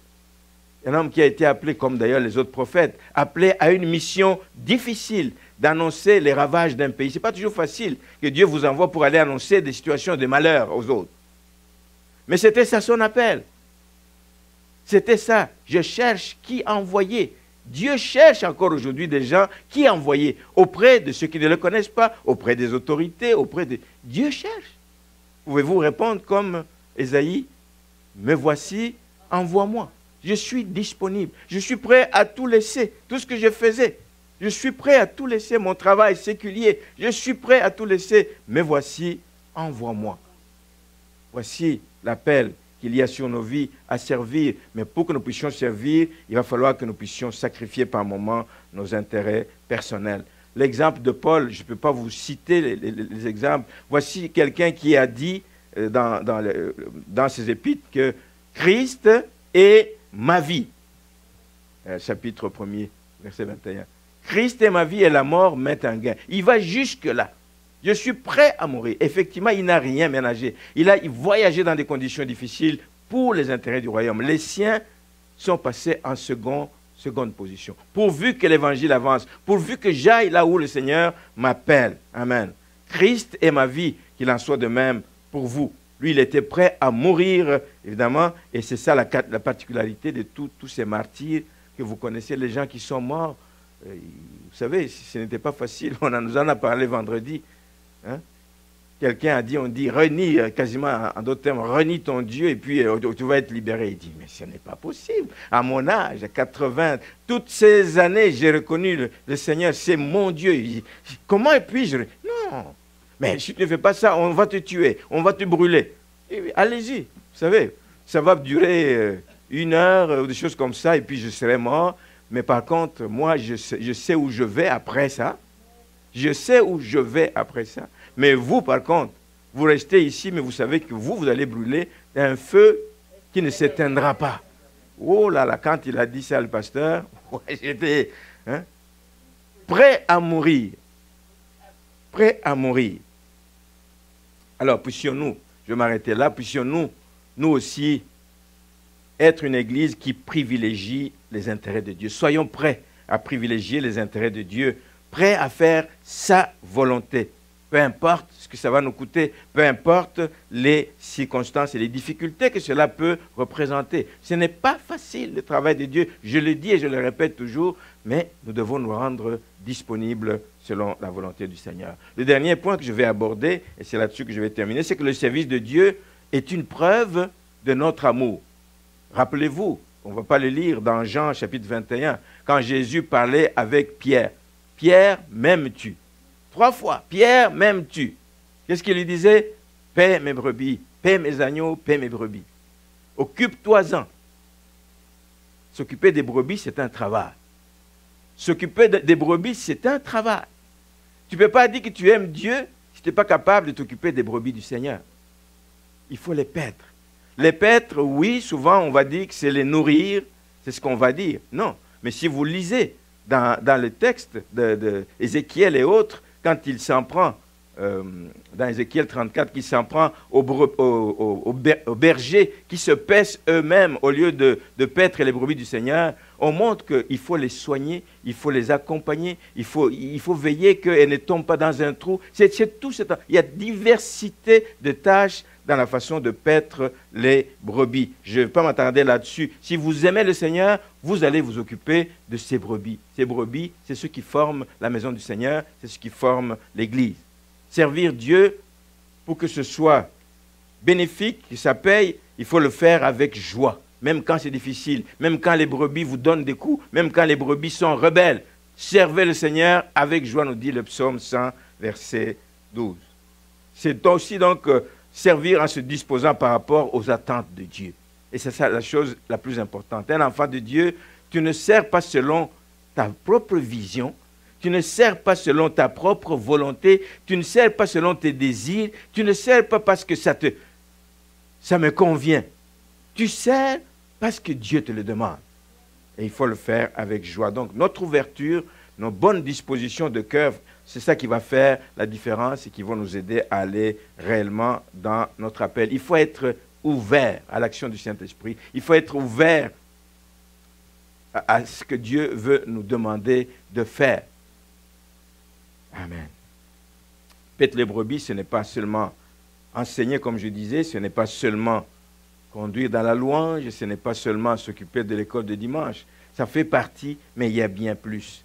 Speaker 1: Un homme qui a été appelé, comme d'ailleurs les autres prophètes, appelé à une mission difficile d'annoncer les ravages d'un pays. Ce n'est pas toujours facile que Dieu vous envoie pour aller annoncer des situations de malheur aux autres. Mais c'était ça son appel. C'était ça. Je cherche qui envoyer. Dieu cherche encore aujourd'hui des gens qui envoyer auprès de ceux qui ne le connaissent pas, auprès des autorités, auprès de... Dieu cherche. Pouvez-vous répondre comme Ésaïe? Me voici, envoie-moi. Je suis disponible. Je suis prêt à tout laisser, tout ce que je faisais. Je suis prêt à tout laisser, mon travail séculier. Je suis prêt à tout laisser. Me voici, envoie-moi. Voici l'appel qu'il y a sur nos vies à servir. Mais pour que nous puissions servir, il va falloir que nous puissions sacrifier par moments nos intérêts personnels. L'exemple de Paul, je ne peux pas vous citer les exemples. Voici quelqu'un qui a dit dans ses épîtres que Christ est ma vie. Chapitre 1er, verset 21. Christ est ma vie et la mort m'est un gain. Il va jusque-là. Je suis prêt à mourir. Effectivement, il n'a rien ménagé. Il a voyagé dans des conditions difficiles pour les intérêts du royaume. Les siens sont passés en seconde position. Pourvu que l'évangile avance, pourvu que j'aille là où le Seigneur m'appelle. Amen. Christ est ma vie, qu'il en soit de même pour vous. Lui, il était prêt à mourir, évidemment, et c'est ça la particularité de tous ces martyrs que vous connaissez, les gens qui sont morts. Vous savez, ce n'était pas facile, on nous en a parlé vendredi. Hein? Quelqu'un a dit, on dit, renie, quasiment en d'autres termes, renie ton Dieu et puis tu vas être libéré. Il dit, mais ce n'est pas possible. À mon âge, à 80, toutes ces années, j'ai reconnu le Seigneur, c'est mon Dieu. Il dit, comment puis-je? Non, mais si tu ne fais pas ça, on va te tuer, on va te brûler. Allez-y, vous savez, ça va durer 1 heure ou des choses comme ça et puis je serai mort. Mais par contre, moi, je sais où je vais après ça. Je sais où je vais après ça. Mais vous, par contre, vous restez ici, mais vous savez que vous allez brûler un feu qui ne s'éteindra pas. Oh là là, quand il a dit ça, le pasteur, j'étais prêt à mourir. Prêt à mourir. Alors, puissions-nous, je vais m'arrêter là, puissions-nous, nous aussi, être une église qui privilégie les intérêts de Dieu. Soyons prêts à privilégier les intérêts de Dieu, prêts à faire sa volonté. Peu importe ce que ça va nous coûter, peu importe les circonstances et les difficultés que cela peut représenter. Ce n'est pas facile le travail de Dieu, je le dis et je le répète toujours, mais nous devons nous rendre disponibles selon la volonté du Seigneur. Le dernier point que je vais aborder, et c'est là-dessus que je vais terminer, c'est que le service de Dieu est une preuve de notre amour. Rappelez-vous, on ne va pas le lire dans Jean chapitre 21, quand Jésus parlait avec Pierre. Pierre, m'aimes-tu? 3 fois, Pierre, m'aimes-tu? Qu'est-ce qu'il lui disait? Paie mes brebis, paie mes agneaux, paie mes brebis. Occupe-toi-en. S'occuper des brebis, c'est un travail. s'occuper des brebis, c'est un travail. Tu ne peux pas dire que tu aimes Dieu si tu n'es pas capable de t'occuper des brebis du Seigneur. Il faut les paître. Les paître, oui, souvent on va dire que c'est les nourrir, c'est ce qu'on va dire. Non, mais si vous lisez dans le texte d'Ézéchiel et autres, quand il s'en prend, dans Ézéchiel 34, qui s'en prend aux bergers qui se paissent eux-mêmes au lieu de paître les brebis du Seigneur, on montre qu'il faut les soigner, il faut les accompagner, il faut veiller qu'elles ne tombent pas dans un trou. C'est tout ce temps. Il y a diversité de tâches dans la façon de paître les brebis. Je ne vais pas m'attarder là-dessus. Si vous aimez le Seigneur, vous allez vous occuper de ces brebis. Ces brebis, c'est ceux qui forment la maison du Seigneur, c'est ceux qui forment l'Église. Servir Dieu, pour que ce soit bénéfique, que ça paye, il faut le faire avec joie. Même quand c'est difficile, même quand les brebis vous donnent des coups, même quand les brebis sont rebelles. Servez le Seigneur avec joie, nous dit le psaume 100, verset 12. C'est aussi donc servir en se disposant par rapport aux attentes de Dieu. Et c'est ça la chose la plus importante. Un enfant de Dieu, tu ne sers pas selon ta propre vision, tu ne sers pas selon ta propre volonté, tu ne sers pas selon tes désirs, tu ne sers pas parce que ça me convient. Tu sers parce que Dieu te le demande. Et il faut le faire avec joie. Donc notre ouverture, nos bonnes dispositions de cœur, c'est ça qui va faire la différence et qui va nous aider à aller réellement dans notre appel. Il faut être ouvert à l'action du Saint-Esprit. Il faut être ouvert à ce que Dieu veut nous demander de faire. Amen. Paître les brebis, ce n'est pas seulement enseigner, comme je disais, ce n'est pas seulement conduire dans la louange, ce n'est pas seulement s'occuper de l'école de dimanche. Ça fait partie, mais il y a bien plus.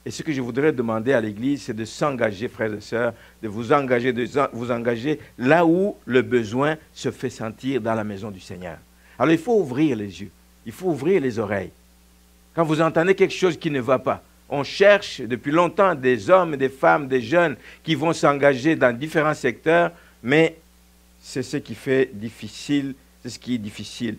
Speaker 1: Et ce que je voudrais demander à l'Église, c'est de s'engager, frères et sœurs, de vous engager là où le besoin se fait sentir dans la maison du Seigneur. Alors il faut ouvrir les yeux, il faut ouvrir les oreilles. Quand vous entendez quelque chose qui ne va pas, on cherche depuis longtemps des hommes, des femmes, des jeunes qui vont s'engager dans différents secteurs, mais c'est ce qui fait difficile, c'est ce qui est difficile.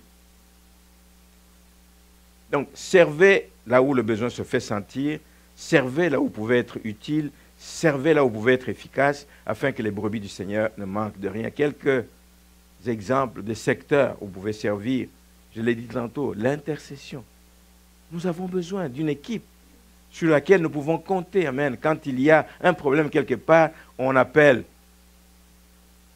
Speaker 1: Donc, servez là où le besoin se fait sentir, servez là où vous pouvez être utile, servez là où vous pouvez être efficace, afin que les brebis du Seigneur ne manquent de rien. Quelques exemples de secteurs où vous pouvez servir, je l'ai dit tantôt, l'intercession. Nous avons besoin d'une équipe sur laquelle nous pouvons compter. Amen. Quand il y a un problème quelque part, on appelle.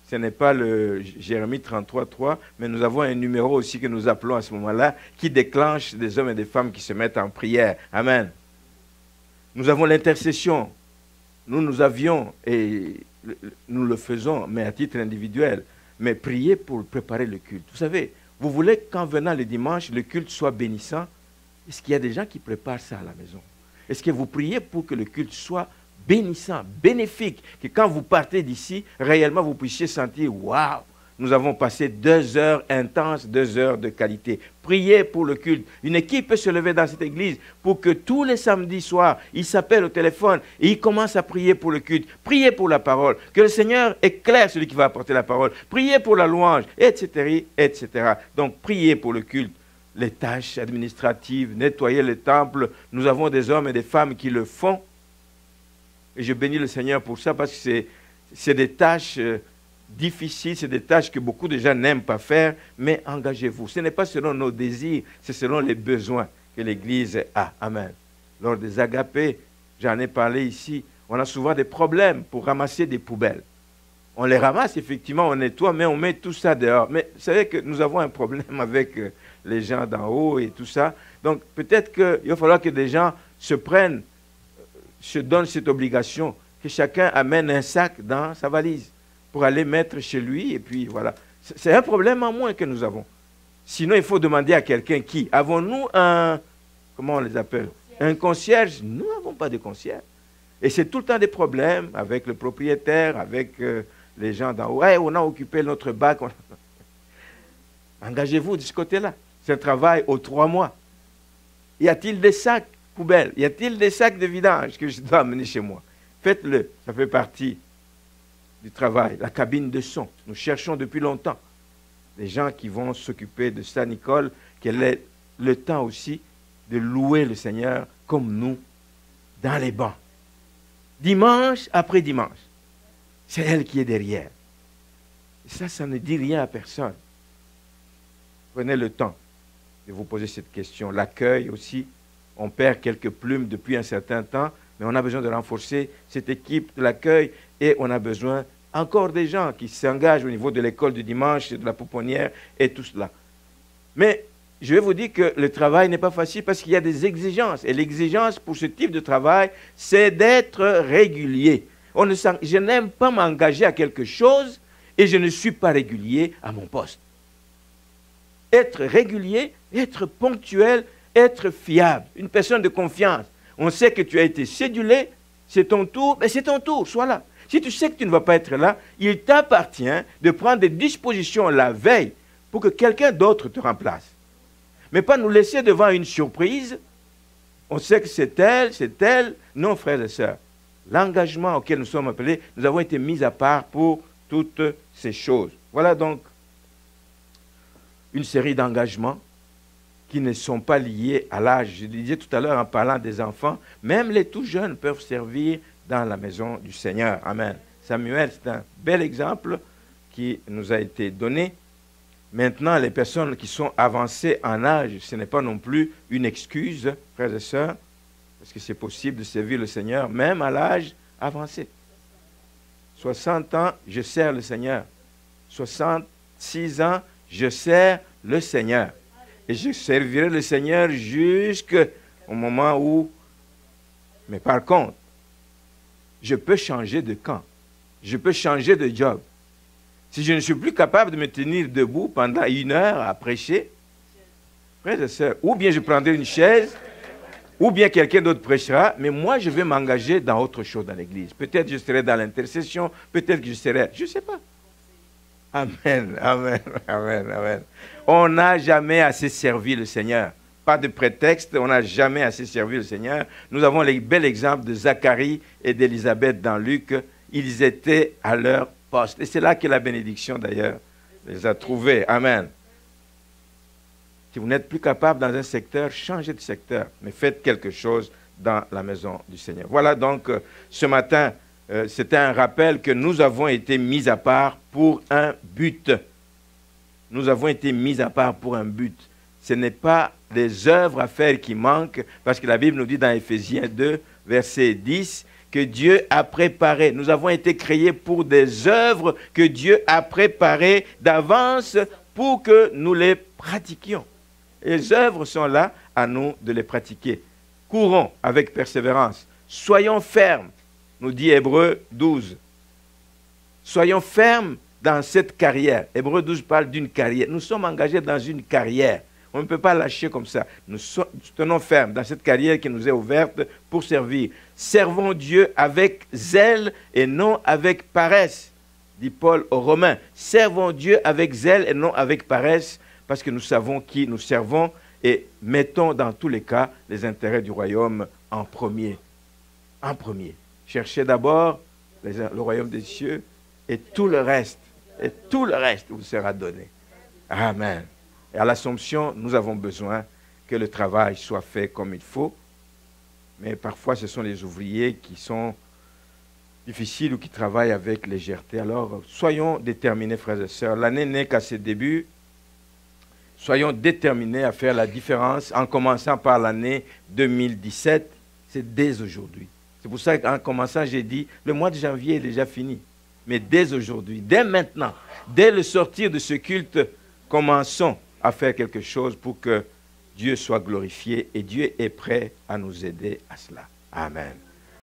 Speaker 1: Ce n'est pas le Jérémie 33.3, mais nous avons un numéro aussi que nous appelons à ce moment-là, qui déclenche des hommes et des femmes qui se mettent en prière. Amen. Nous avons l'intercession. Nous avions, et nous le faisons, mais à titre individuel, mais prier pour préparer le culte. Vous savez, vous voulez qu'en venant le dimanche, le culte soit bénissant. Est-ce qu'il y a des gens qui préparent ça à la maison? Est-ce que vous priez pour que le culte soit bénissant, bénéfique, que quand vous partez d'ici, réellement vous puissiez sentir, waouh, nous avons passé 2 heures intenses, 2 heures de qualité. Priez pour le culte. Une équipe peut se lever dans cette église pour que tous les samedis soirs, ils s'appellent au téléphone et ils commencent à prier pour le culte. Priez pour la parole. Que le Seigneur éclaire celui qui va apporter la parole. Priez pour la louange, etc., etc. Donc, priez pour le culte. Les tâches administratives, nettoyer le temple. Nous avons des hommes et des femmes qui le font. Et je bénis le Seigneur pour ça parce que c'est des tâches difficiles, c'est des tâches que beaucoup de gens n'aiment pas faire, mais engagez-vous. Ce n'est pas selon nos désirs, c'est selon les besoins que l'Église a. Amen. Lors des agapés, j'en ai parlé ici, on a souvent des problèmes pour ramasser des poubelles. On les ramasse, effectivement, on nettoie, mais on met tout ça dehors. Mais vous savez que nous avons un problème avec les gens d'en haut et tout ça. Donc peut-être qu'il va falloir que des gens se donnent cette obligation, que chacun amène un sac dans sa valise pour aller mettre chez lui, et puis voilà. C'est un problème en moins que nous avons. Sinon, il faut demander à quelqu'un qui. Avons-nous un, comment on les appelle? Un concierge? Nous n'avons pas de concierge. Et c'est tout le temps des problèmes avec le propriétaire, avec les gens d'en haut. Hey, on a occupé notre bac. Engagez-vous de ce côté-là. C'est un travail aux 3 mois. Y a-t-il des sacs poubelles? Y a-t-il des sacs de vidange que je dois amener chez moi? Faites-le. Ça fait partie du travail. La cabine de son. Nous cherchons depuis longtemps des gens qui vont s'occuper de ça, Nicole, qu'elle ait le temps aussi de louer le Seigneur comme nous dans les bancs. Dimanche après dimanche. C'est elle qui est derrière. Et ça ne dit rien à personne. Prenez le temps de vous poser cette question. L'accueil aussi, on perd quelques plumes depuis un certain temps, mais on a besoin de renforcer cette équipe de l'accueil et on a besoin encore des gens qui s'engagent au niveau de l'école du dimanche, de la pouponnière et tout cela. Mais je vais vous dire que le travail n'est pas facile parce qu'il y a des exigences. Et l'exigence pour ce type de travail, c'est d'être régulier. Je n'aime pas m'engager à quelque chose et je ne suis pas régulier à mon poste. Être régulier, être ponctuel, être fiable, une personne de confiance. On sait que tu as été cédulé, c'est ton tour, mais c'est ton tour, sois là. Si tu sais que tu ne vas pas être là, il t'appartient de prendre des dispositions la veille pour que quelqu'un d'autre te remplace. Mais pas nous laisser devant une surprise. On sait que c'est elle. Non, frères et sœurs. L'engagement auquel nous sommes appelés, nous avons été mis à part pour toutes ces choses. Voilà donc une série d'engagements qui ne sont pas liés à l'âge. Je le disais tout à l'heure en parlant des enfants, même les tout jeunes peuvent servir dans la maison du Seigneur. Amen. Samuel, c'est un bel exemple qui nous a été donné. Maintenant, les personnes qui sont avancées en âge, ce n'est pas non plus une excuse, frères et sœurs, parce que c'est possible de servir le Seigneur, même à l'âge avancé. 60 ans, je sers le Seigneur. 66 ans, je sers le Seigneur. Et je servirai le Seigneur jusqu'au moment où... Mais par contre, je peux changer de camp. Je peux changer de job. Si je ne suis plus capable de me tenir debout pendant 1 heure à prêcher, frères et sœurs, ou bien je prendrai une chaise, ou bien quelqu'un d'autre prêchera, mais moi je vais m'engager dans autre chose dans l'église. Peut-être je serai dans l'intercession, peut-être que je serai... Je ne sais pas. Amen, amen, amen, amen. On n'a jamais assez servi le Seigneur. Pas de prétexte, on n'a jamais assez servi le Seigneur. Nous avons les bels exemples de Zacharie et d'Élisabeth dans Luc. Ils étaient à leur poste. Et c'est là que la bénédiction, d'ailleurs, les a trouvés. Amen. Si vous n'êtes plus capable dans un secteur, changez de secteur, mais faites quelque chose dans la maison du Seigneur. Voilà donc, ce matin, c'était un rappel que nous avons été mis à part pour un but. Nous avons été mis à part pour un but. Ce n'est pas des œuvres à faire qui manquent, parce que la Bible nous dit dans Éphésiens 2, verset 10, que Dieu a préparé. Nous avons été créés pour des œuvres que Dieu a préparées d'avance pour que nous les pratiquions. Les œuvres sont là, à nous de les pratiquer. Courons avec persévérance. Soyons fermes, nous dit Hébreux 12. Soyons fermes dans cette carrière. Hébreux 12 parle d'une carrière. Nous sommes engagés dans une carrière. On ne peut pas lâcher comme ça. Nous tenons ferme dans cette carrière qui nous est ouverte pour servir. Servons Dieu avec zèle et non avec paresse, dit Paul aux Romains. Servons Dieu avec zèle et non avec paresse, parce que nous savons qui nous servons et mettons dans tous les cas les intérêts du royaume en premier. En premier. Cherchez d'abord le royaume des cieux et tout le reste vous sera donné. Amen. Et à l'Assomption, nous avons besoin que le travail soit fait comme il faut. Mais parfois, ce sont les ouvriers qui sont difficiles ou qui travaillent avec légèreté. Alors, soyons déterminés, frères et sœurs. L'année n'est qu'à ses débuts. Soyons déterminés à faire la différence en commençant par l'année 2017. C'est dès aujourd'hui. C'est pour ça qu'en commençant, j'ai dit, le mois de janvier est déjà fini. Mais dès aujourd'hui, dès maintenant, dès le sortir de ce culte, commençons à faire quelque chose pour que Dieu soit glorifié et Dieu est prêt à nous aider à cela. Amen.